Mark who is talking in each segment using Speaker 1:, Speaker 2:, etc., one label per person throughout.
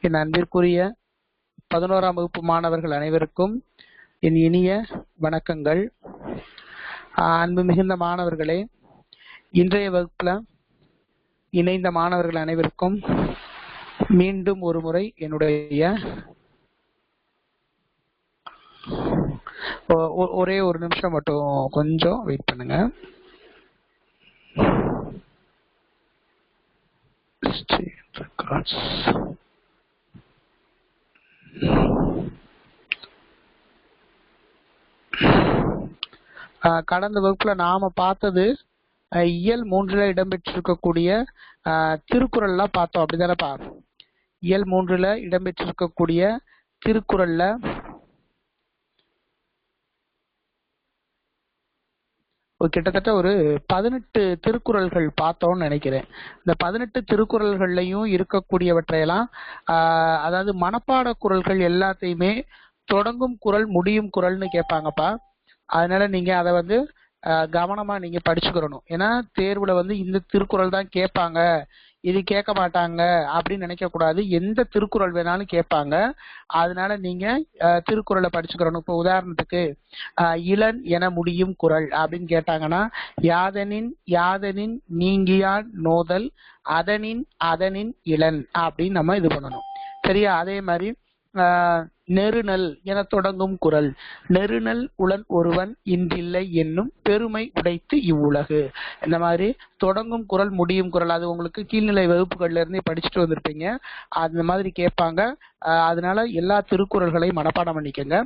Speaker 1: என் அன்பிற்குரிய 11ஆம் வகுப்பு மாணவர்கள் அனைவருக்கும் என் இனிய வணக்கங்கள். அன்பு மிகுந்த மாணவர்களே, இன்றைய வகுப்புல இணைந்த மாணவர்கள் அனைவருக்கும் மீண்டும் ஒரு முறை என்னுடைய ஒரே ஒரு நிமிஷம் மட்டும் கொஞ்சம் வெயிட் பண்ணுங்க. கடந்த வகுப்புல நாம பார்த்தது இயல் 3ல இடம்பெற்றிருக்கக்கூடிய திருக்குறள்லாம் பார்த்தோம், அப்படிதானப்பா? இயல் 3ல இடம்பெற்றிருக்கக்கூடிய திருக்குறள்ல கிட்டத்தட்ட ஒரு 18 திருக்குறள்கள் பார்த்தோம்னு நினைக்கிறேன். இந்த 18 திருக்குறள்கள்லையும் இருக்கக்கூடியவற்றையெல்லாம் அதாவது மனப்பாட குறள்கள் எல்லாத்தையுமே தொடங்கும் குறள் முடியும் குறள்னு கேட்பாங்கப்பா. அதனால நீங்க அதை கவனமா நீங்க படிச்சுக்கிறணும். ஏன்னா தேர்வுல இந்த திருக்குறள் தான் கேட்பாங்க, இது கேட்க மாட்டாங்க அப்படின்னு நினைக்க கூடாது. எந்த திருக்குறள் வேணாலும் கேட்பாங்க. அதனால நீங்க திருக்குறளை படிச்சுக்கிறணும். இப்போ உதாரணத்துக்கு இளன் என முடியும் குறள் அப்படின்னு கேட்டாங்கன்னா, யாதனின் யாதனின் நீங்கியான் நோதல் அதனின் அதனின் இளன் அப்படின்னு நம்ம இது பண்ணணும். சரியா? அதே மாதிரி நெருநல் என தொடங்கும் குறள், நெருநல் உளன் ஒருவன் இன்றில்லை என்னும் பெருமை உடைத்து இவ்வுலகு. இந்த மாதிரி தொடங்கும் குறள் முடியும் குறள் அது உங்களுக்கு கீழ்நிலை வகுப்புகள்ல இருந்தே படிச்சுட்டு வந்திருப்பீங்க. அந்த மாதிரி கேட்பாங்க. அதனால எல்லா திருக்குறள்களையும் மனப்பாடம் பண்ணிக்கங்க.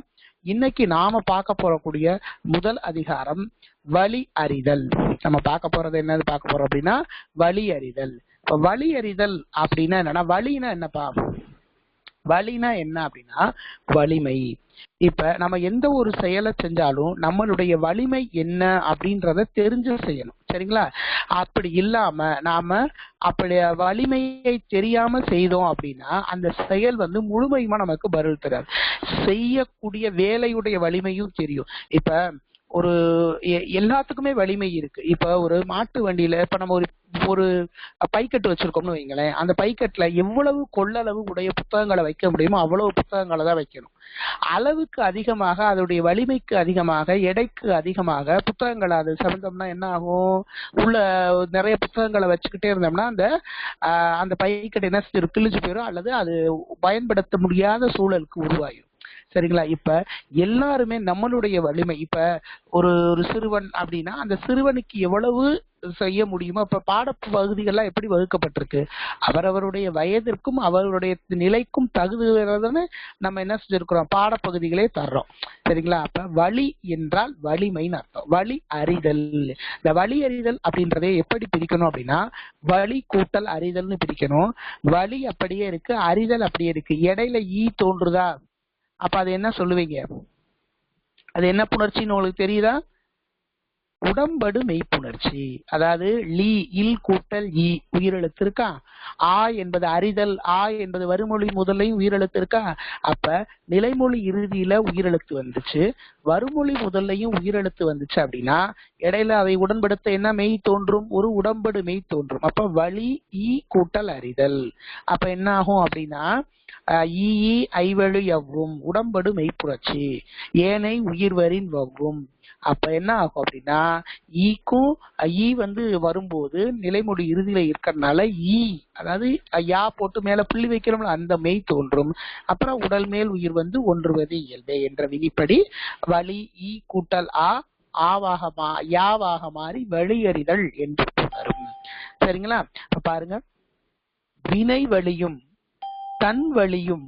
Speaker 1: இன்னைக்கு நாம பார்க்க போறக்கூடிய முதல் அதிகாரம் வழி அறிதல். நம்ம பார்க்க போறது என்னது பார்க்க போறோம் அப்படின்னா வழி அறிதல். இப்ப வழி அறிதல் அப்படின்னா என்னன்னா, வழினா என்னப்பா? வலினா என்ன அப்படின்னா வலிமை. இப்ப நம்ம எந்த ஒரு செயலை செஞ்சாலும் நம்மளுடைய வலிமை என்ன அப்படின்றத தெரிஞ்சு செய்யணும். சரிங்களா? அப்படி இல்லாம நாம அப்படி வலிமையை தெரியாம செய்தோம் அப்படின்னா அந்த செயல் முழுமையுமா நமக்கு பதில் தராது. செய்யக்கூடிய வேலையுடைய வலிமையும் தெரியும். இப்ப ஒரு எல்லாத்துக்குமே வலிமை இருக்கு. இப்ப ஒரு மாட்டு வண்டியில இப்ப நம்ம ஒரு பைக்கெட்டு வச்சிருக்கோம்னு வைங்களேன். அந்த பைக்கெட்ல எவ்வளவு கொள்ளளவு உடைய புத்தகங்களை வைக்க முடியுமோ அவ்வளவு புத்தகங்களை தான் வைக்கணும். அளவுக்கு அதிகமாக, அதோடைய வலிமைக்கு அதிகமாக, எடைக்கு அதிகமாக புத்தகங்களை அது சம்பந்தம்னா என்ன ஆகும்? உள்ள நிறைய புத்தகங்களை வச்சுக்கிட்டே இருந்தோம்னா அந்த பைக்கெட் என்ன கிழிஞ்சு போயிடும், அல்லது அது பயன்படுத்த முடியாத சூழலுக்கு உருவாகும். சரிங்களா? இப்ப எல்லாருமே நம்மளுடைய வலிமை, இப்ப ஒரு சிறுவன் அப்படின்னா அந்த சிறுவனுக்கு எவ்வளவு செய்ய முடியுமோ, இப்ப பாட பகுதிகள்லாம் எப்படி வகுக்கப்பட்டிருக்கு, அவரவருடைய வயதிற்கும் அவருடைய நிலைக்கும் தகுதின்னு நம்ம என்ன செஞ்சிருக்கிறோம், பாடப்பகுதிகளே தர்றோம். சரிங்களா? அப்ப வழி என்றால் வலிமைன்னு அர்த்தம். வழி அறிதல். இந்த வழி அறிதல் அப்படின்றதே எப்படி பிரிக்கணும் அப்படின்னா வழி கூட்டல் அறிதல்னு பிரிக்கணும். வழி அப்படியே இருக்கு, அறிதல் அப்படியே இருக்கு. இடையில ஈ தோன்றுதா, அப்ப அது என்ன சொல்லுவீங்க? அது என்ன புணர்ச்சின்னு உங்களுக்கு தெரியுதா? உடம்படு மெய்ப்புணர்ச்சி. அதாவது லீ இல் கூட்டல் ஈ உயிரெழுத்து இருக்கா? ஆ என்பது அறிதல், ஆ என்பது வருமொழி முதல்லையும் உயிரெழுத்து இருக்கா? அப்ப நிலைமொழி இறுதியில உயிரெழுத்து வந்துச்சு, வருமொழி முதல்லையும் உயிரெழுத்து வந்துச்சு அப்படின்னா இடையில அவை உடன்படுத்த என்ன மெய் தோன்றும்? ஒரு உடம்படு மெய் தோன்றும். அப்ப வழி ஈ கூட்டல் அறிதல். அப்ப என்ன ஆகும் அப்படின்னா ஈ ஐவழு எவ்வும் உடம்படு மெய்ப்புணர்ச்சி ஏனை உயிர்வரின் வவ்வும். அப்ப என்ன ஆகும் அப்படின்னா ஈக்கும் ஈ வரும்போது நிலைமொழி இறுதியில இருக்கிறதுனால ஈ, அதாவது யா போட்டு மேல புள்ளி வைக்கிறோம்ல, அந்த மெய் தோன்றும். அப்புறம் உடல் மேல் உயிர் ஒன்றுவது இயல்பே என்ற விதிப்படி வழி ஈ கூட்டல் ஆவாக யாவாக மாறி வழியறிதல் என்று வரும். சரிங்களா? பாருங்க, வினை வழியும் தன் வழியும்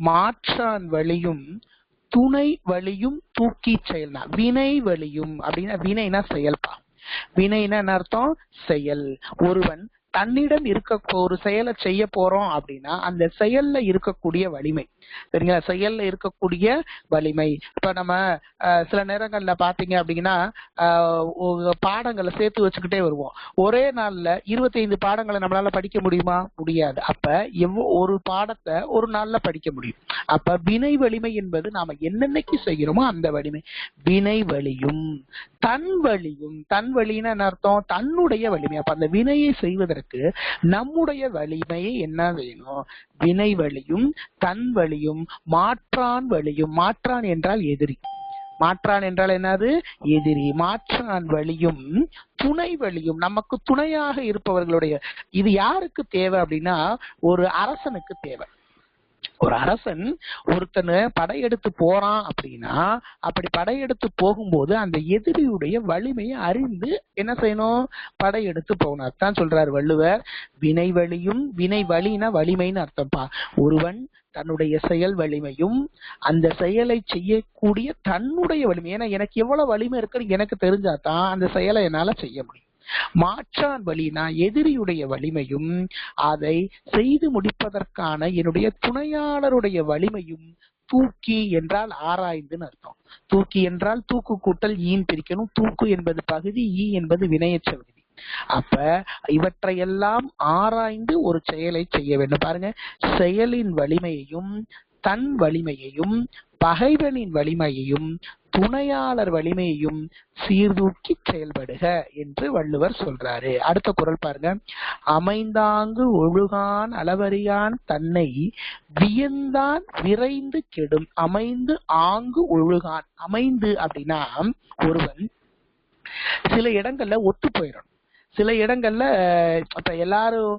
Speaker 1: மாற்றான் வழியும் துணை வழியும் தூக்கி செயல்னா. வினை வழியும் அப்படின்னா வினைனா செயல்பா. வினைனா என்ன அர்த்தம்? செயல். ஒருவன் தன்னிடம் இருக்க ஒரு செயலை செய்ய போறோம் அப்படின்னா அந்த செயல்ல இருக்கக்கூடிய வலிமை. சரிங்களா? செயல்ல இருக்கக்கூடிய வலிமை. இப்ப நம்ம சில நேரங்கள்ல பாத்தீங்க அப்படின்னா பாடங்களை சேர்த்து வச்சுக்கிட்டே வருவோம். ஒரே நாள்ல 25 பாடங்களை நம்மளால படிக்க முடியுமா? முடியாது. அப்ப ஒரு பாடத்தை ஒரு நாள்ல படிக்க முடியும். அப்ப வினை வலிமை என்பது நாம என்னென்னைக்கு செய்கிறோமோ அந்த வலிமை. வினை வலியும் தன் வலியும், தன் வலின்னு என்ன அர்த்தம்? தன்னுடைய வலிமை. அப்ப அந்த வினையை செய்வதற்கு செய்வதற்கு நம்முடைய வலிமை என்ன வேணும்? வினை வலியும் தன் வலியும் மாற்றான் வலியும். மாற்றான் என்றால் எதிரி. மாற்றான் என்றால் என்னது? எதிரி. மாற்றான் வழியும் துணை வழியும், நமக்கு துணையாக இருப்பவர்களுடைய. இது யாருக்கு தேவை அப்படின்னா, ஒரு அரசனுக்கு தேவை. ஒரு அரசன் ஒருத்தனை படையெடுத்து போறான் அப்படின்னா, அப்படி படையெடுத்து போகும்போது அந்த எதிரியுடைய வலிமையை அறிந்து என்ன செய்யணும்? படையெடுத்து போகணும். அதான் சொல்றாரு வள்ளுவர், வினை வலியும். வினை வலினா வலிமைன்னு அர்த்தம்ப்பா. ஒருவன் தன்னுடைய செயல் வலிமையும் அந்த செயலை செய்யக்கூடிய தன்னுடைய வலிமை. ஏன்னா எனக்கு எவ்வளவு வலிமை இருக்குன்னு எனக்கு தெரிஞ்சாதான் அந்த செயலை என்னால செய்ய முடியும். மாற்றான் வலினா எதிரியுடைய வலிமையும் அதை செய்து முடிப்பதற்கான என்னுடைய துணையாளருடைய வலிமையும். தூக்கி என்றால் ஆராய்ந்துன்னு அர்த்தம். தூக்கி என்றால் தூக்கு கூட்டல் ஈன் பிரிக்கணும். தூக்கு என்பது பகுதி, ஈ என்பது வினையற்ற விகுதி. அப்ப இவற்றையெல்லாம் ஆராய்ந்து ஒரு செயலை செய்ய வேண்டும். பாருங்க, செயலின் வலிமையையும் தன் வலிமையையும் பகைவனின் வலிமையையும் துணையாளர் வலிமையையும் சீர்தூக்கி செயல்படுக என்று வள்ளுவர் சொல்றாரு. அடுத்த குறள் பாருங்க, அமைந்தாங்கு ஒழுகான் அளவறியான் தன்னை வியந்தான் விரைந்து கெடும். அமைந்து ஆங்கு ஒழுகான். அமைந்து அப்படின்னா ஒருவன் சில இடங்கள்ல ஒத்து போயிடும். சில இடங்கள்ல இப்ப எல்லாரும்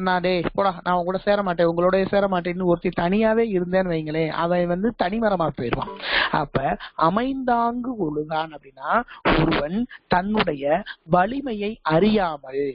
Speaker 1: நான் போடா நான் கூட சேர மாட்டேன், உங்களோட சேர மாட்டேன்னு ஒருத்தி தனியாவே இருந்தேன்னு வைங்களேன், அவன் தனிமரமா போயிடுவான். அப்ப அமைந்தாங்கு ஒழுகான் அப்படின்னா ஒருவன் தன்னுடைய வலிமையை அறியாமல்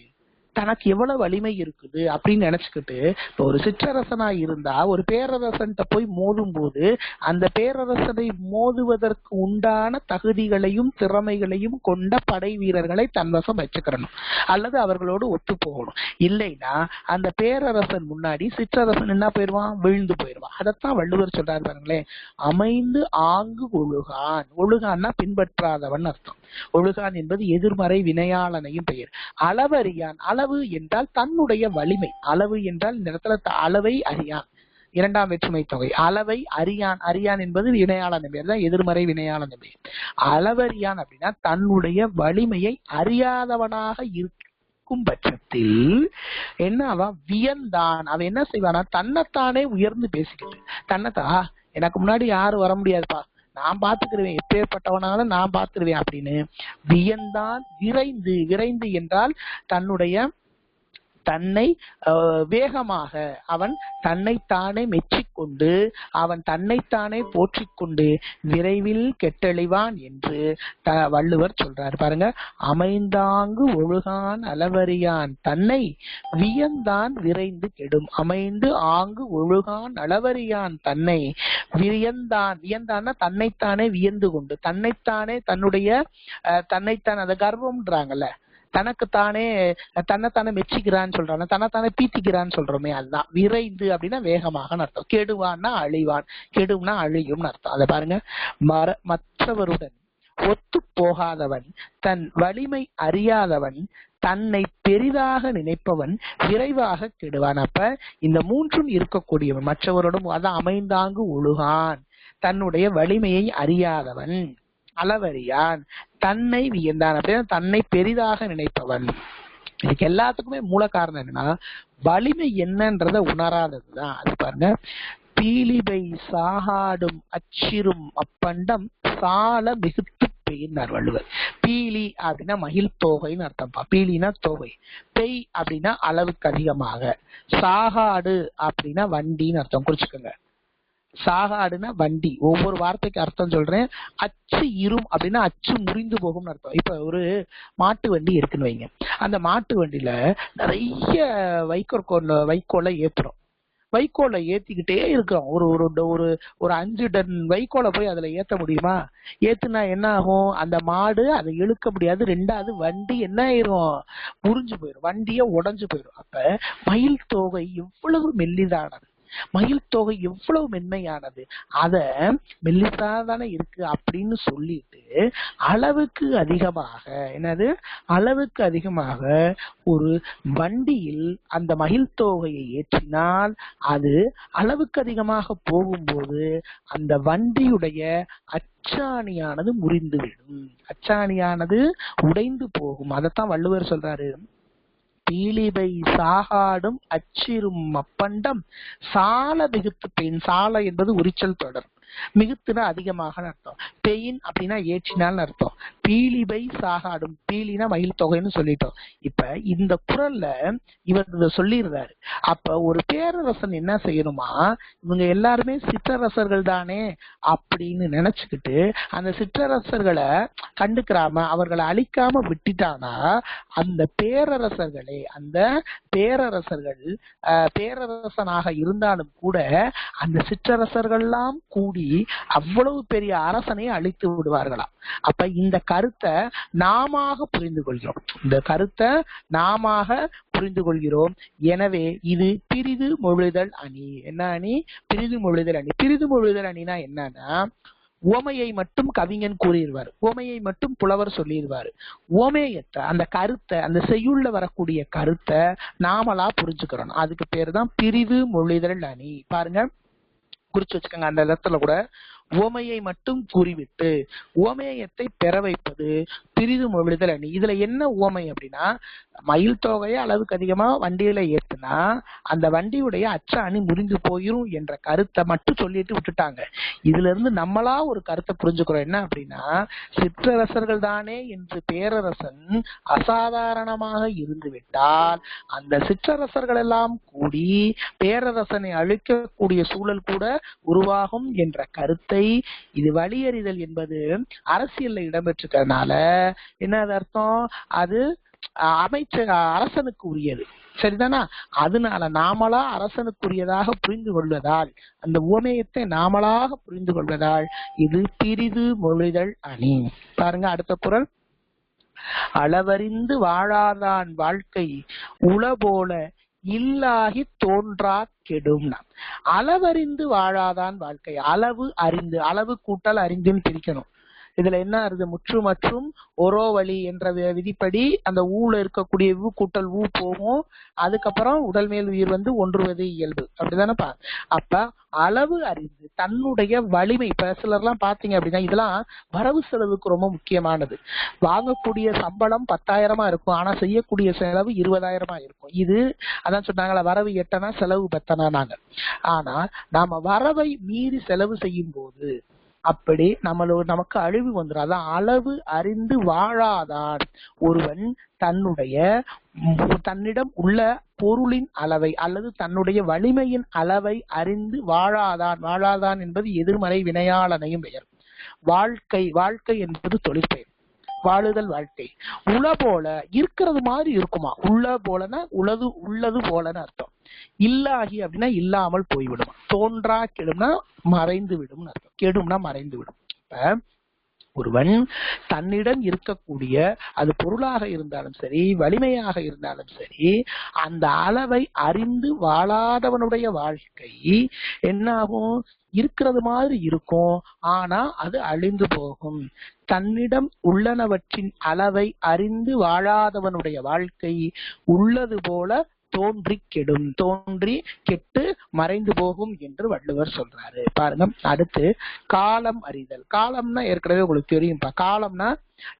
Speaker 1: தனக்கு எவ்வளவு வலிமை இருக்குது அப்படின்னு நினைச்சுக்கிட்டு, இப்போ ஒரு சிற்றரசனா இருந்தா ஒரு பேரரசன் போய் மோதும் போது அந்த பேரரசனை மோதுவதற்கு உண்டான தகுதிகளையும் திறமைகளையும் கொண்ட படை வீரர்களை தன்வசம் வச்சுக்கிறணும், அல்லது அவர்களோடு ஒத்து போகணும். இல்லைன்னா அந்த பேரரசன் முன்னாடி சிற்றரசன் என்ன போயிடுவான்? விழுந்து போயிடுவான். அதைத்தான் வள்ளுவர் சொல்றாரு பாருங்களேன், அமைந்து ஆங்கு ஒழுகான். ஒழுகான்னா பின்பற்றாதவன் அர்த்தம். ஒழுகான் என்பது எதிர்மறை வினையாளனையும் பெயர். அளவறியான். அளவு என்றால் தன்னுடைய வலிமை. அளவு என்றால் இந்த இடத்துல அளவை அறியான், இரண்டாம் வேற்றுமை தொகை. அளவை அறியான். அறியான் என்பது வினையாளன் பெயர் தான், எதிர்மறை வினையாளன் பெயர். அளவறியான் அப்படின்னா தன்னுடைய வலிமையை அறியாதவனாக இருக்கும் பட்சத்தில் என்ன அவன்? வியந்தான். அவன் என்ன செய்வானா? தன்னைத்தானே உயர்ந்து பேசிக்கிட்டு, தன்னைத்தா எனக்கு முன்னாடி யாரும் வர முடியாதுப்பா, நான் பாத்துக்கிடுவேன், எப்பேற்பட்டவனாலும் நான் பாத்துருவேன் அப்படின்னு வியந்தான் விரைந்து. விரைந்து என்றால் தன்னை வேகமாக அவன் தன்னைத்தானே மெச்சிக்கொண்டு அவன் தன்னைத்தானே போற்றிக்கொண்டு விரைவில் கெட்டெழிவான் என்று வள்ளுவர் சொல்றாரு பாருங்க. அமைந்தாங்கு ஒழுகான் அளவறியான் தன்னை வியந்தான் விரைந்து கெடும். அமைந்து ஆங்கு ஒழுகான் அளவறியான் தன்னை வியந்தான். வியந்தான்னா தன்னைத்தானே வியந்து கொண்டு, தன்னைத்தானே தன்னைத்தான் அந்த கர்வம்ன்றாங்கல்ல, தனக்குத்தானே தன்னைத்தானே மெச்சிக்கிறான்னு சொல்றாங்க, தன்னைத்தானே பீத்திக்கிறான்னு சொல்றோமே, அதுதான் விரைந்து அப்படின்னா வேகமாக அர்த்தம். கெடுவான்னா அழிவான். கெடும்னா அழியும் அர்த்தம். அதை பாருங்க, மற்றவருடன் ஒத்து போகாதவன், தன் வலிமை அறியாதவன், தன்னை பெரிதாக நினைப்பவன் விரைவாக கெடுவான். அப்ப இந்த மூன்றும் இருக்கக்கூடியவன் மற்றவரோடும், அதான் அமைந்தாங்கு ஒழுகான், தன்னுடைய வலிமையை அறியாதவன், அளவறியான், தன்னை வியந்தான் அப்படின்னா தன்னை பெரிதாக நினைப்பவன். இதுக்கு எல்லாத்துக்குமே மூல காரணம் என்னன்னா வலிமை என்னன்றத உணராததுதான். அது பாருங்க, பீலிபை சாகாடும் அச்சிரும் அப்பண்டம் சால மிகுத்து பெய்னார் வள்ளுவர். பீலி அப்படின்னா மகிழ் தோகைன்னு அர்த்தம்ப்பா. பீலினா தோகை, பெய் அப்படின்னா அளவுக்கு அதிகமாக, சாகாடு அப்படின்னா வண்டின்னு அர்த்தம். குறிச்சுக்கோங்க, சாகாடுனா வண்டி. ஒவ்வொரு வார்த்தைக்கு அர்த்தம் சொல்றேன். அச்சு இரும் அப்படின்னா அச்சு முறிந்து போகும்னு அர்த்தம். இப்ப ஒரு மாட்டு வண்டி இருக்குன்னு வைங்க, அந்த மாட்டு வண்டியில நிறைய வைக்கோலை ஏத்துறோம். வைக்கோலை ஏத்திக்கிட்டே இருக்கிறோம். ஒரு 5 டன் வைக்கோலை போய் அதுல ஏத்த முடியுமா? ஏத்துனா என்ன ஆகும்? அந்த மாடு அதை இழுக்க முடியாது. ரெண்டாவது வண்டி என்ன ஆயிரும்? முறிஞ்சு போயிடும், வண்டிய உடைஞ்சு போயிடும். அப்ப மயில் தோகை எவ்வளவு மெல்லிதானது, மயில் தொகை எவ்வளவு மென்மையானது, அத மெல்லிசாதானே இருக்கு அப்படின்னு சொல்லிட்டு அளவுக்கு அதிகமாக, என்னது அளவுக்கு அதிகமாக ஒரு வண்டியில் அந்த மயில் தொகையை ஏற்றினால் அது அளவுக்கு அதிகமாக போகும்போது அந்த வண்டியுடைய அச்சாணியானது முறிந்துவிடும், அச்சாணியானது உடைந்து போகும். அதைத்தான் வள்ளுவர் சொல்றாரு, பீலிபை சாகாடும் அச்சிரும் அப்பண்டம் சால மிகுத்து பெயின். சால என்பது உரிச்சல் தொடர், மிகுத்துனா அதிகமாக அர்த்தம், பெயின் அப்படின்னா ஏற்றினால்னு அர்த்தம். பீலிபை சாகாடும், பீலினா மயில் தொகைன்னு சொல்லிட்டோம். இப்ப இந்த குறள்ல இவர் சொல்லிடுறாரு. அப்ப ஒரு பேரரசன் என்ன செய்யணுமா, இவங்க எல்லாருமே சிற்றரசர்கள் தானே அப்படின்னு நினைச்சுக்கிட்டு அந்த சிற்றரசர்களை கண்டுக்கிறாம அவர்களை அழிக்காம விட்டுட்டானா அந்த பேரரசர்கள் பேரரசனாக இருந்தாலும் கூட அந்த சிற்றரசர்கள்லாம் கூடி அவ்வளவு பெரிய அரசனை அழித்து விடுவார்களாம். அப்ப இந்த கருத்தை நாம புரிந்து கொள்கிறோம். எனவே இது பிரிது மொழிதல் அணி. என்ன அணி? பிரிது மொழிதல் அணி. பிரிது மொழிதல் அணினா என்னன்னா, உவமையை மட்டும் கவிஞன் கூறிடுவார், உவமையை மட்டும் புலவர் சொல்லிடுவாரு. உவமையத்தை, அந்த கருத்தை, அந்த செய்யுள்ள வரக்கூடிய கருத்தை நாமளா புரிஞ்சுக்கிறோம். அதுக்கு பேரு தான் பிரிது மொழிதல் அணி. பாருங்க, குறிச்சு வச்சுக்கோங்க. அந்த இடத்துல கூட உவமையை மட்டும் கூறிவிட்டு உவமேயத்தை பெற வைப்பது பிரிது மொழிதல் அணி. இதுல என்ன உவமை அப்படின்னா, மயில் தொகையை அளவுக்கு அதிகமா வண்டியில ஏத்துனா அந்த வண்டியுடைய அச்ச அணி முறிந்து போயிரும் என்ற கருத்தை மட்டும் சொல்லிட்டு விட்டுட்டாங்க. இதுல இருந்து நம்மளா ஒரு கருத்தை புரிஞ்சுக்கிறோம். என்ன அப்படின்னா, சிற்றரசர்கள் தானே என்று பேரரசன் அசாதாரணமாக இருந்து விட்டால் அந்த சிற்றரசர்கள் எல்லாம் கூடி பேரரசனை அழிக்கக்கூடிய சூழல் கூட உருவாகும் என்ற கருத்தை, இது வழியறிதல் என்பது அரசியல்ல இடம்பெற்றிருக்கிறதுனால என்ன அர்த்தம், அது அரசனுக்கு உரியது. சரிதானா? அதனால நாமளா அரசனுக்குரியதாக புரிந்து கொள்வதால், அந்த உவமேயத்தை நாமளாக புரிந்து கொள்வதால் இது பிரிது மொழிதல் அணி. பாருங்க அடுத்த குறள். அளவறிந்து வாழாதான் வாழ்க்கை உள போல இல்லாகி தோன்றா கெடும். அளவறிந்து வாழாதான் வாழ்க்கை. அளவு அறிந்து, அளவு கூட்டல் அறிந்துன்னு பிரிக்கணும். இதுல என்ன வருது, முற்று மற்றும் ஒரோ வழி என்ற விதிப்படி அந்த ஊல இருக்கக்கூடிய ஊ கூட்டல் ஊ போகும். அதுக்கப்புறம் உடல் மேல் உயிர் வந்து ஒன்றுவது இயல்பு, அப்படிதானப்பா? அப்ப அளவு அறிந்து தன்னுடைய வலிமை, இப்ப சிலர்லாம் பாத்தீங்க அப்படின்னா இதெல்லாம் வரவு செலவுக்கு ரொம்ப முக்கியமானது. வாங்கக்கூடிய சம்பளம் 10,000 இருக்கும், ஆனா செய்யக்கூடிய செலவு 20,000 இருக்கும். இது அதான் சொன்னாங்களா, வரவு எட்டனா செலவு பத்தனா நாங்க. ஆனா நாம வரவை மீறி செலவு செய்யும் போது அப்படி நமக்கு அழிவு வந்துடும். அதான் அளவு அறிந்து வாழாதான். ஒருவன் தன்னிடம் உள்ள பொருளின் அளவை அல்லது தன்னுடைய வலிமையின் அளவை அறிந்து வாழாதான் என்பது எதிர்மறை வினையாளனையும் பெயர். வாழ்க்கை என்பது தொழிற்பெயர். வாழுதல் வாழ்க்கை. உள போல இருக்கிறது மாதிரி இருக்குமா, உள்ள போலனா உள்ளது போலன்னு அர்த்தம். இல்லாகி அப்படின்னா இல்லாமல் போய்விடும். தோன்றா கெடும்னா மறைந்து விடும் அர்த்தம். கெடும்னா மறைந்து விடும். ஒருவன் தன்னிடம் இருக்கக்கூடிய அது பொருளாக இருந்தாலும் சரி, வலிமையாக இருந்தாலும் சரி, அந்த அளவை அறிந்து வாழாதவனுடைய வாழ்க்கை என்னாகும், இருக்கிறது மாதிரி இருக்கும், ஆனா அது அழிந்து போகும். தன்னிடம் உள்ளனவற்றின் அளவை அறிந்து வாழாதவனுடைய வாழ்க்கை உள்ளது போல தோன்றி கெடும், தோன்றி கெட்டு மறைந்து போகும் என்று வள்ளுவர் சொல்றாரு. பாருங்க அடுத்து, காலம் அறிதல். காலம்னா ஏற்கனவே உங்களுக்கு தெரியும்பா. காலம்னா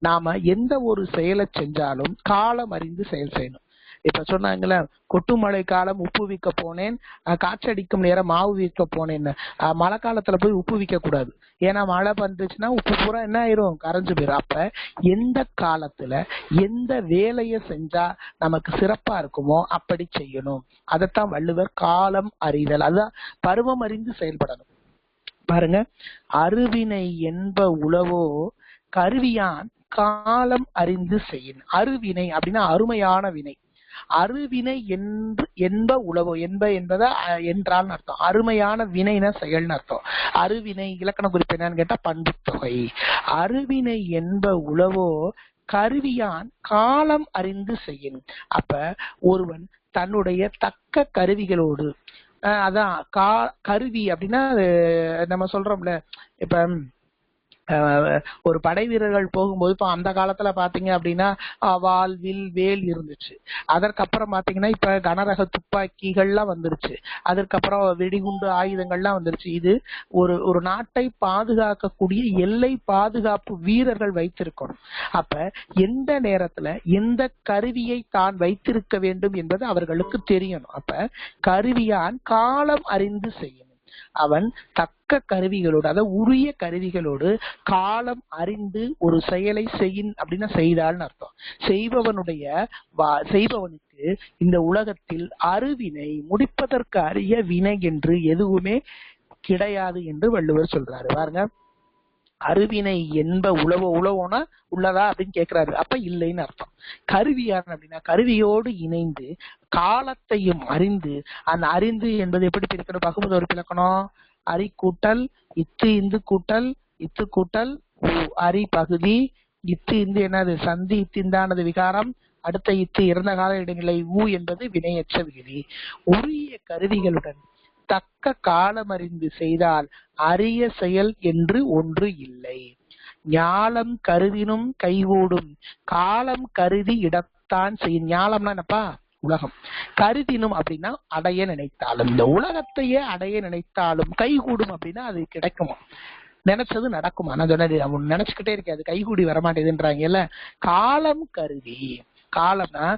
Speaker 1: நாம எந்த ஒரு செயலை செஞ்சாலும் காலம் அறிந்து செயல் செய்யணும். இப்ப சொன்னாங்கல்ல, கொட்டுமழை காலம் உப்பு விற்க போனேன், காற்றடிக்கும் நேரம் மாவு விற்க போனேன்னு. மழை காலத்துல போய் உப்பு விற்க கூடாது. ஏன்னா மழை வந்துச்சுன்னா உப்பு பூரா என்ன ஆயிரும், கரைஞ்சு போயிடும். அப்ப எந்த காலத்துல எந்த வேலையை செஞ்சா நமக்கு சிறப்பா இருக்குமோ அப்படி செய்யணும். அதைத்தான் வள்ளுவர் காலம் அறிதல், அதான் பருவம் அறிந்து செயல்படணும். பாருங்க, அருவினை என்ப உளவோ கருவியான் காலம் அறிந்து செய்யின். அருவினை அப்படின்னா அருமையான வினை. அருவினை என்ப உளவோ, என்பத என்றால் அர்த்தம். அருமையான வினைனா செயல்னு அர்த்தம். அருவினை இலக்கண குறிப்பு என்னன்னு கேட்டா பண்பு தொகை. அருவினை என்ப உளவோ கருவியான் காலம் அறிந்து செய்யின். அப்ப ஒருவன் தன்னுடைய தக்க கருவிகளோடு, அதான் கருவி அப்படின்னா நம்ம சொல்றோம்ல, இப்ப ஒரு படை வீரர்கள் போகும்போது இப்ப அந்த காலத்துல பாத்தீங்க அப்படின்னா வாள் வில் வேல் இருந்துச்சு. அதற்கப்புறம் பாத்தீங்கன்னா இப்ப கனரக துப்பாக்கிகள்லாம் வந்துருச்சு. அதற்கப்புறம் வெடிகுண்டு ஆயுதங்கள்லாம் வந்துருச்சு. இது ஒரு ஒரு நாட்டை பாதுகாக்கக்கூடிய எல்லை பாதுகாப்பு வீரர்கள் வைத்திருக்கணும். அப்ப எந்த நேரத்துல எந்த கருவியை தான் வைத்திருக்க வேண்டும் என்பது அவர்களுக்கு தெரியணும். அப்ப கருவியான் காலம் அறிந்து செய்யணும். அவன் தக்க கருவிகளோடு, அதாவது உரிய கருவிகளோடு காலம் அறிந்து ஒரு செயலை செய்யின் அப்படின்னா செய்தால்னு அர்த்தம். செய்பவனுக்கு இந்த உலகத்தில் அருவினை, முடிப்பதற்கு அரிய வினை என்று எதுவுமே கிடையாது என்று வள்ளுவர் சொல்றாரு. பாருங்க, அருவினை என்ப உழவோனா உள்ளதா அப்படின்னு கேக்குறாரு. அப்ப இல்லைன்னு அர்த்தம். கருவியார் அப்படின்னா கருவியோடு இணைந்து காலத்தையும் அறிந்து, அந்த அறிந்து என்பது எப்படி பிரிக்கணும்? பகுபத ஒரு பிளக்கணும். அரி கூட்டல் இத்து இந்து கூட்டல் இத்து கூட்டல் அரி பகுதி. இத்து இந்து என்னது? சந்தி. இத்திந்தானது விகாரம். அடுத்த இத்து இறந்த கால இடைநிலை. என்பது வினையற்ற விகுதி. உரிய கருவிகளுடன் தக்க காலம் அறிந்து செய்தால் அரிய செயல் என்று ஒன்று இல்லை. ஞாலம் கருதினும் கைகூடும், காலம் கருதி இடத்தான் செய்யும். ஞாலம்னா என்னப்பா? உலகம். கருதினும் அப்படின்னா அடைய நினைத்தாலும், இந்த உலகத்தையே அடைய நினைத்தாலும் கைகூடும் அப்படின்னா அது கிடைக்குமா? நினைச்சது நடக்குமா? நான் சொன்னது அவன் நினைச்சுக்கிட்டே இருக்கேன், அது கைகூடி வரமாட்டேதுன்றாங்கல்ல. காலம் கருதி, காலம்னா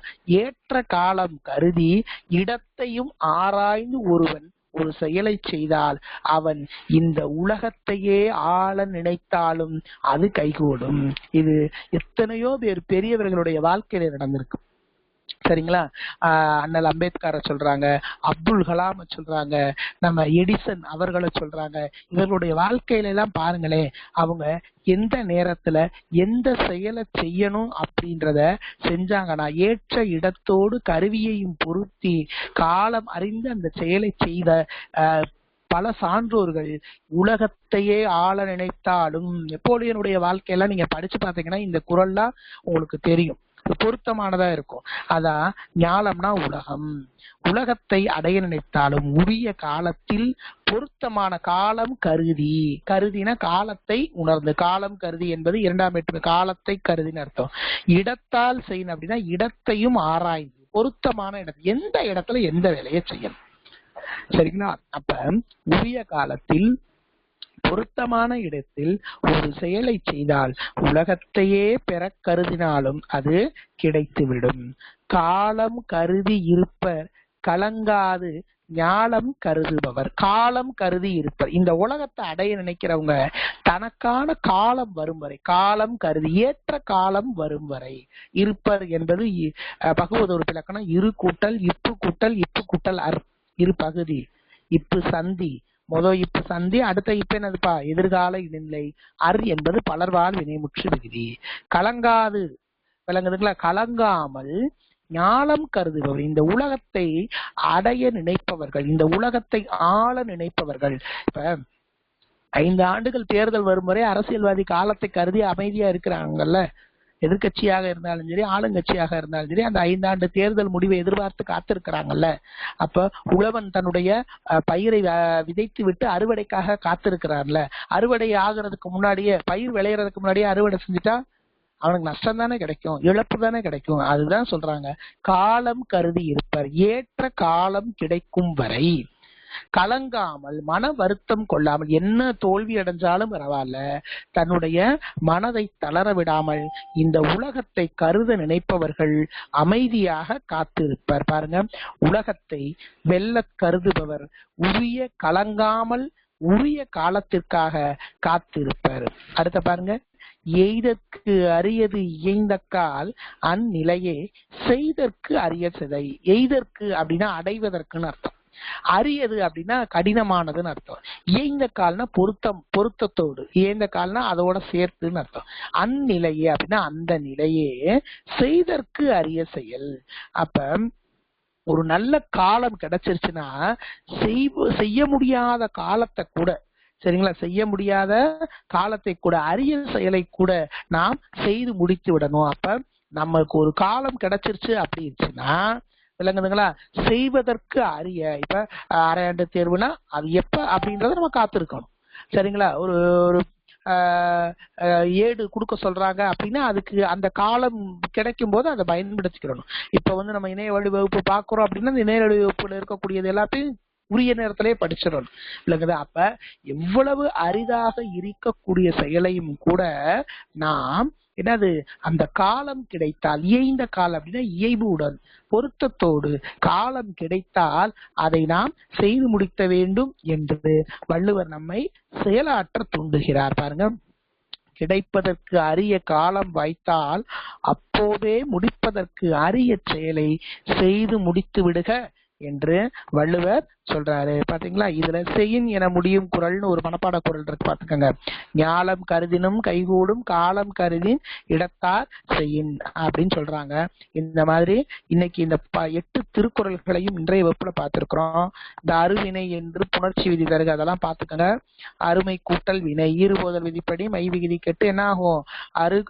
Speaker 1: ஏற்ற காலம் கருதி இடத்தையும் ஆராய்ந்து ஒருவன் ஒரு செயலை செய்தால் அவன் இந்த உலகத்தையே ஆள நினைத்தாலும் அது கைகூடும். இது எத்தனையோ பேர் பெரியவர்களுடைய வாழ்க்கையில நடந்திருக்கு. சரிங்களா? அண்ணல் அம்பேத்கரை சொல்றாங்க, அப்துல் கலாம் சொல்றாங்க, நம்ம எடிசன் அவர்களை சொல்றாங்க. இவர்களுடைய வாழ்க்கையில எல்லாம் பாருங்களேன், அவங்க எந்த நேரத்துல எந்த செயலை செய்யணும் அப்படின்றத செஞ்சாங்கன்னா ஏற்ற இடத்தோடு கருவியையும் பொருத்தி காலம் அறிந்து அந்த செயலை செய்த பல சான்றோர்கள் உலகத்தையே ஆள நினைத்தாலும். நெப்போலியனுடைய வாழ்க்கையெல்லாம் நீங்க படிச்சு பாத்தீங்கன்னா இந்த குறள்லாம் உங்களுக்கு தெரியும், பொருத்தமானதா இருக்கும். அதான் ஞாலம்னா உலகம். உலகத்தை அடைய நினைத்தாலும் உரிய காலத்தில் பொருத்தமான காலம் கருதி, கருதின காலத்தை உணர்ந்து, காலம் கருதி என்பது இரண்டாம் வேற்றுமை, காலத்தை கருதின்னு அர்த்தம். இடத்தால் செய்யணும் அப்படின்னா இடத்தையும் ஆராய்ந்து பொருத்தமான இடம், எந்த இடத்துல எந்த வேலையை செய்யணும். சரிங்களா? அப்ப உரிய காலத்தில் பொருத்தமான இடத்தில் ஒரு செயலை செய்தால் உலகத்தையே பெற கருதினாலும் அது கிடைத்துவிடும். காலம் கருதி இருப்பர் கலங்காது ஞாலம் கருதுபவர். காலம் கருதி இருப்பர், இந்த உலகத்தை அடைய நினைக்கிறவங்க தனக்கான காலம் வரும் வரை, காலம் கருதி ஏற்ற காலம் வரும் வரை இருப்பர் என்பது பகுவதொரு இலக்கணம். இரு கூட்டல் இப்பு கூட்டல் இப்பு கூட்டல் அர், இரு பகுதி. இப்பு சந்தி, முதல் இப்ப சந்தி, அடுத்த இப்ப என்னதுப்பா? எதிர்கால இடைநிலை. அர் என்பது பலர்வாழ் வினைமுற்று விகுதி. கலங்காது, விளங்குதுங்களா? கலங்காமல் ஞாலம் கருதுபவர், இந்த உலகத்தை அடைய நினைப்பவர்கள், இந்த உலகத்தை ஆள நினைப்பவர்கள். இப்ப 5 ஆண்டுகள் தேர்தல் வரும் வரை அரசியல்வாதி காலத்தை கருதி அமைதியா இருக்கிறாங்கல்ல. எதிர்கட்சியாக இருந்தாலும் சரி, ஆளுங்கட்சியாக இருந்தாலும் சரி, அந்த 5 ஆண்டு தேர்தல் முடிவை எதிர்பார்த்து காத்திருக்கிறாங்கல்ல. அப்ப உழவன் தன்னுடைய பயிரை விதைத்து விட்டு அறுவடைக்காக காத்திருக்கிறான்ல. அறுவடை ஆகுறதுக்கு முன்னாடியே, பயிர் விளையறதுக்கு முன்னாடியே அறுவடை செஞ்சுட்டா அவனுக்கு நஷ்டம் தானே கிடைக்கும், இழப்பு தானே கிடைக்கும். அதுதான் சொல்றாங்க, காலம் கருதி இருப்பர், ஏற்ற காலம் கிடைக்கும் வரை கலங்காமல், மன வருத்தம் கொள்ளாமல், என்ன தோல்வி அடைஞ்சாலும் பரவாயில்ல, தன்னுடைய மனதை தளர விடாமல் இந்த உலகத்தை கருத நினைப்பவர்கள் அமைதியாக காத்திருப்பர். பாருங்க, உலகத்தை வெல்ல கருதுபவர் உரிய கலங்காமல் உரிய காலத்திற்காக காத்திருப்பர். அடுத்த பாருங்க, எய்தற்கு அரியது இயைந்தக்கால் அந்நிலையே செய்தற்கு அரிய சிதை. எய்தற்கு அப்படின்னா அடைவதற்குன்னு அர்த்தம். அரியது அப்படின்னா கடினமானதுன்னு அர்த்தம். இயைந்த கால்னா பொருத்தத்தோடு, இயைந்த கால்னா அதோட சேர்த்துன்னு அர்த்தம். அந்நிலையே அப்படின்னா அந்த நிலையே, செய்தற்கு அரிய செயல். அப்ப ஒரு நல்ல காலம் கிடைச்சிருச்சுன்னா செய்ய முடியாத காலத்தை கூட, சரிங்களா, செய்ய முடியாத காலத்தை கூட, அரிய செயலை கூட நாம் செய்து முடித்து விடணும். அப்ப நமக்கு ஒரு காலம் கிடைச்சிருச்சு அப்படின்னா விளங்குதுங்களா, செய்வதற்கு அரிய. இப்ப அரையாண்டு தேர்வுனா அது எப்ப அப்படின்றத நம்ம காத்திருக்கணும். சரிங்களா, ஒரு ஏடு கொடுக்க சொல்றாங்க அப்படின்னா அதுக்கு அந்த காலம் கிடைக்கும் போது அதை பயன்படுத்திக்கிறணும். இப்ப நம்ம இணைய வழி வகுப்பு பாக்குறோம் அப்படின்னா இந்த இணைய வழி வகுப்புல இருக்கக்கூடியது எல்லாத்தையும் உரிய நேரத்திலே படிச்சிடணும் இல்லைங்கதா. அப்ப எவ்வளவு அரிதாக இருக்கக்கூடிய செயலையும் கூட நாம் என்னது அந்த காலம் கிடைத்தால், இயைந்த காலம் அப்படின்னா இயைபுடன் பொருத்தத்தோடு காலம் கிடைத்தால் அதை நாம் செய்து முடிக்க வேண்டும் என்று வள்ளுவர் நம்மை செயலாற்ற தூண்டுகிறார். பாருங்க, கிடைப்பதற்கு அரிய காலம் வாய்த்தால் அப்போதே முடிப்பதற்கு அரிய செயலை செய்து முடித்து விடுக என்று வள்ளுவர் சொல்றாரு. பாத்தீங்களா, இதுல செய்யின் என முடியும் குறள்னு ஒரு மனப்பாட குறள் இருக்கு, பாத்துக்கங்க. ஞாலம் கருதினும் கைகூடும் காலம் கருதின் இடத்தார் செய்யின் அப்படின்னு சொல்றாங்க. இந்த மாதிரி இன்னைக்கு இந்த 8 திருக்குறள்களையும் இன்றைய வகுப்புல பார்த்திருக்கிறோம். இந்த அருவினை என்று புணர்ச்சி விதி தருக, அதெல்லாம் பாத்துக்கங்க. அருமை கூட்டல் வினை, ஈறுபோதல் விதிப்படி மை விகுதி கெட்டு என்ன ஆகும், அரு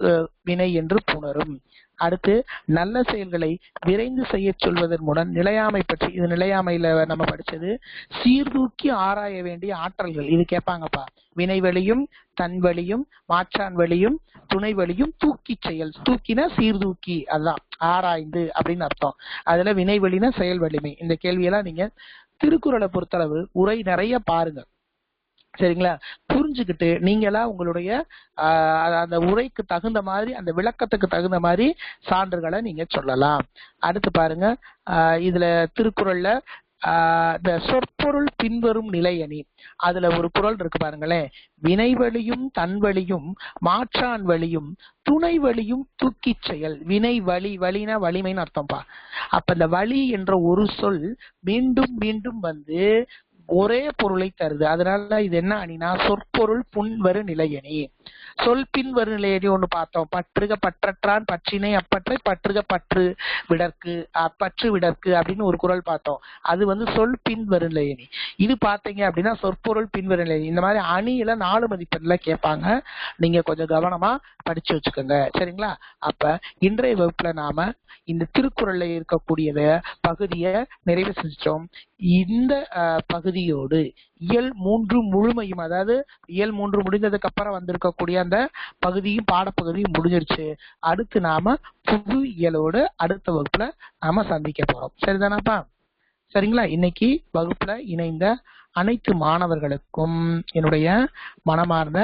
Speaker 1: வினை என்று புணரும். அடுத்து நல்ல செயல்களை விரைந்து செய்ய சொல்வதன் மூலம் நிலையாமை பற்றி, இது நிலையாமையில நம்ம படிச்சது. சீர்தூக்கி ஆராய வேண்டிய ஆற்றல்கள், இது கேட்பாங்கப்பா. வினை வழியும் தன் வழியும் மாற்றான் வழியும் துணை வழியும் தூக்கி செயல், தூக்கினா சீர்தூக்கி, அதுதான் ஆராய்ந்து அப்படின்னு அர்த்தம். அதுல வினை வழினா செயல் வலிமை. இந்த கேள்வியெல்லாம் நீங்க திருக்குறளை பொறுத்தளவு உரை நிறைய பாருங்க, சரிங்களா. புரிஞ்சுக்கிட்டு நீங்களா உங்களுடைய அந்த உரைக்கு தகுந்த மாதிரி, அந்த விளக்கத்துக்கு தகுந்த மாதிரி சான்றுகளை நீங்க சொல்லலாம். அடுத்து பாருங்க, இதுல திருக்குறள்ல இந்த சொற்பொருள் பின்வரும் நிலையணி, அதுல ஒரு குறள் இருக்கு பாருங்களேன். வினை வழியும் தன் வழியும் மாற்றான் வழியும் துணை வழியும் தூக்கி செயல். வினை வழி, வழினா வலிமைன்னு அர்த்தம்ப்பா. அப்ப இந்த வழி என்ற ஒரு சொல் மீண்டும் மீண்டும் வந்து ஒரே பொருளை தருது. அதனால இது என்ன அணினா சொற்பொருள் புன்வரு நிலையணி. சொல் பின்வரு நிலையணி ஒண்ணு பார்த்தோம். பற்றுக பற்றற்றான் பற்றினை அப்பற்றை பற்றுக பற்று விடற்கு பற்று விடற்கு அப்படின்னு ஒரு குறள் பார்த்தோம். அது சொல் பின்வரு நிலையணி. இது பாத்தீங்க அப்படின்னா சொற்பொருள் பின்வரு நிலையணி. இந்த மாதிரி அணியில 4 மதிப்பெண்ல கேட்பாங்க. நீங்க கொஞ்சம் கவனமா படிச்சு வச்சுக்கோங்க, சரிங்களா. அப்ப இன்றைய வகுப்புல நாம இந்த திருக்குறள்ல இருக்கக்கூடிய பகுதியை நிறைவு செஞ்சோம். இந்த பகுதியோடு இயல் 3 முழுமையும், அதாவது இயல் 3 முடிந்ததுக்கு அப்புறம் வந்திருக்கக்கூடிய அந்த பகுதியும் பாடப்பகுதியும் முடிஞ்சிருச்சு. அடுத்து நாம புது இயலோடு அடுத்த வகுப்புல நாம சந்திக்க போறோம், சரிதானாப்பா? சரிங்களா. இன்னைக்கு வகுப்புல இணைந்த அனைத்து மாணவர்களுக்கும் என்னுடைய மனமார்ந்த